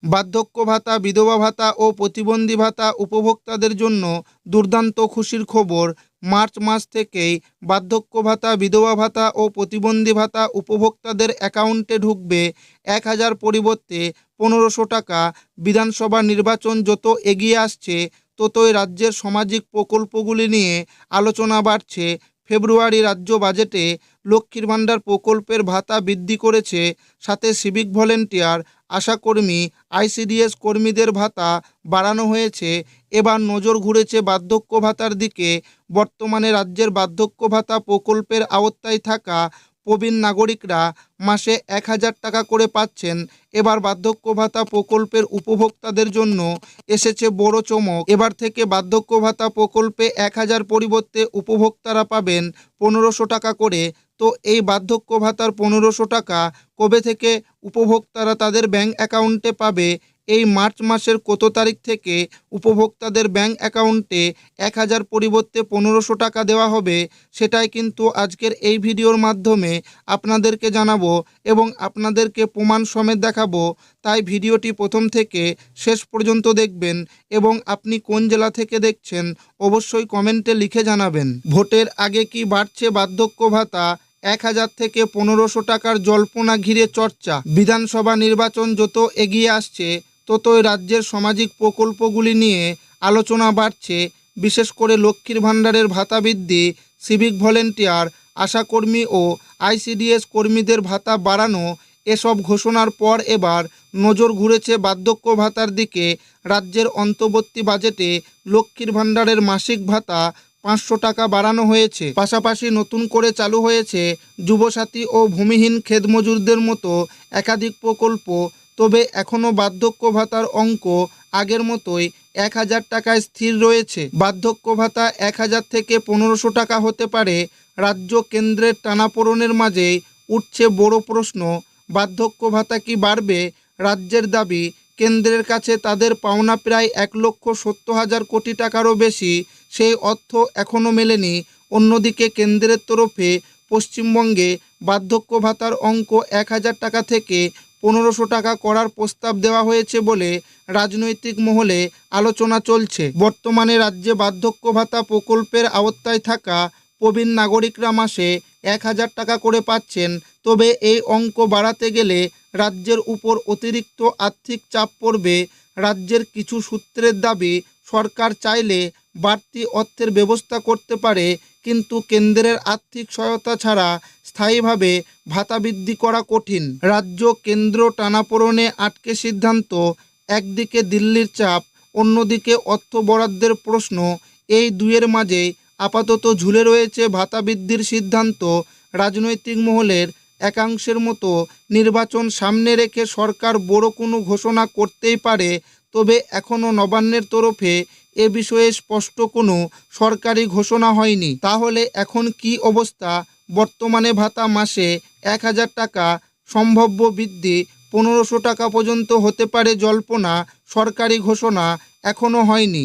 বার্ধক্য ভাতা, বিধবা ভাতা ও প্রতিবন্ধী ভাতা উপভোক্তাদের জন্য দুর্দান্ত খুশির খবর। মার্চ মাস থেকেই বার্ধক্য ভাতা, বিধবা ভাতা ও প্রতিবন্ধী ভাতা উপভোক্তাদের অ্যাকাউন্টে ঢুকবে 1,000 পরিবর্তে 1,500 টাকা। বিধানসভা নির্বাচন যত এগিয়ে আসছে ততই রাজ্যের সামাজিক প্রকল্পগুলি নিয়ে আলোচনা বাড়ছে। ফেব্রুয়ারি রাজ্য বাজেটে লক্ষ্মীর ভাণ্ডার প্রকল্পের ভাতা বৃদ্ধি করেছে, সাথে সিভিক ভলেন্টিয়ার, আশাকর্মী, আইসিডিএস কর্মীদের ভাতা বাড়ানো হয়েছে। এবার নজর ঘুরেছে বার্ধক্য ভাতার দিকে। বর্তমানে রাজ্যের বার্ধক্য ভাতা প্রকল্পের আওতায় থাকা প্রবীণ নাগরিকরা মাসে 1,000 টাকা করে পাচ্ছেন। এবার বার্ধক্য ভাতা প্রকল্পের উপভোক্তাদের জন্য এসেছে বড় চমক। এবার থেকে বার্ধক্য ভাতা প্রকল্পে 1,000 পরিবর্তে উপভোক্তারা পাবেন 1,500 টাকা করে। তো এই বার্ধক্য ভাতার 1,500 টাকা কবে থেকে উপভোক্তারা তাদের ব্যাংক অ্যাকাউন্টে পাবে? এই মার্চ মাসের কত তারিখ থেকে উপভোক্তাদের ব্যাংক অ্যাকাউন্টে 1,000 পরিবর্তে 1,500 টাকা দেওয়া হবে, সেটাই কিন্তু আজকের এই ভিডিওর মাধ্যমে আপনাদেরকে জানাবো এবং আপনাদেরকে প্রমাণ সমেত দেখাবো। তাই ভিডিওটি প্রথম থেকে শেষ পর্যন্ত দেখবেন এবং আপনি কোন জেলা থেকে দেখছেন অবশ্যই কমেন্টে লিখে জানাবেন। ভোটের আগে কি বাড়ছে বার্ধক্য ভাতা? 1,000 থেকে 1,500 টাকার জল্পনা ঘিরে চর্চা। বিধানসভা নির্বাচন যত এগিয়ে আসছে ততই রাজ্যের সামাজিক প্রকল্পগুলি নিয়ে আলোচনা বাড়ছে। বিশেষ করে লক্ষ্মীর ভাণ্ডারের ভাতা বৃদ্ধি, সিভিক ভলেন্টিয়ার, আশাকর্মী ও আইসিডিএস কর্মীদের ভাতা বাড়ানো, এসব ঘোষণার পর এবার নজর ঘুরেছে বার্ধক্য ভাতার দিকে। রাজ্যের অন্তর্বর্তী বাজেটে লক্ষ্মীর ভাণ্ডারের মাসিক ভাতা 500 টাকা বাড়ানো হয়েছে। পাশাপাশি নতুন করে চালু হয়েছে যুবসাথী ও ভূমিহীন ক্ষেতমজুরদের মতো একাধিক প্রকল্প। তবে এখনও বার্ধক্য ভাতার অঙ্ক আগের মতোই 1,000 টাকায় স্থির রয়েছে। বার্ধক্য ভাতা 1,000 থেকে 1,500 টাকা হতে পারে। রাজ্য কেন্দ্রের টানাপোড়েনের মাঝেই উঠছে বড় প্রশ্ন, বার্ধক্য ভাতা কি বাড়বে? রাজ্যের দাবি, কেন্দ্রের কাছে তাদের পাওনা প্রায় 1,70,000 কোটি টাকারও বেশি, সেই অর্থ এখনও মেলেনি। অন্যদিকে কেন্দ্রের তরফে পশ্চিমবঙ্গে বার্ধক্য ভাতার অঙ্ক 1,000 টাকা থেকে 1,500 টাকা করার প্রস্তাব দেওয়া হয়েছে বলে রাজনৈতিক মহলে আলোচনা চলছে। বর্তমানে রাজ্যে বার্ধক্য ভাতা প্রকল্পের আওতায় থাকা প্রবীণ নাগরিকরা মাসে 1,000 টাকা করে পাচ্ছেন। তবে এই অঙ্ক বাড়াতে গেলে রাজ্যের উপর অতিরিক্ত আর্থিক চাপ পড়বে। রাজ্যের কিছু সূত্রের দাবি, সরকার চাইলে বাড়তি অর্থের ব্যবস্থা করতে পারে, কিন্তু কেন্দ্রের আর্থিক সহায়তা ছাড়া স্থায়ীভাবে ভাতা বৃদ্ধি করা কঠিন। রাজ্য কেন্দ্র টানাপোড়েনে আটকে সিদ্ধান্ত, একদিকে দিল্লির চাপ, অন্যদিকে অর্থ বরাদ্দের প্রশ্ন। এই দুয়ের মাঝেই আপাতত ঝুলে রয়েছে ভাতা বৃদ্ধির সিদ্ধান্ত। রাজনৈতিক মহলের একাংশের মতো নির্বাচন সামনে রেখে সরকার বড় কোনো ঘোষণা করতেই পারে। তবে এখনও নবান্নের তরফে এ বিষয়ে স্পষ্ট কোনো সরকারি ঘোষণা হয়নি। তাহলে এখন কি অবস্থা? বর্তমানে ভাতা মাসে 1,000 টাকা, সম্ভাব্য বৃদ্ধি 1,500 টাকা পর্যন্ত হতে পারে জল্পনা, সরকারি ঘোষণা এখনও হয়নি।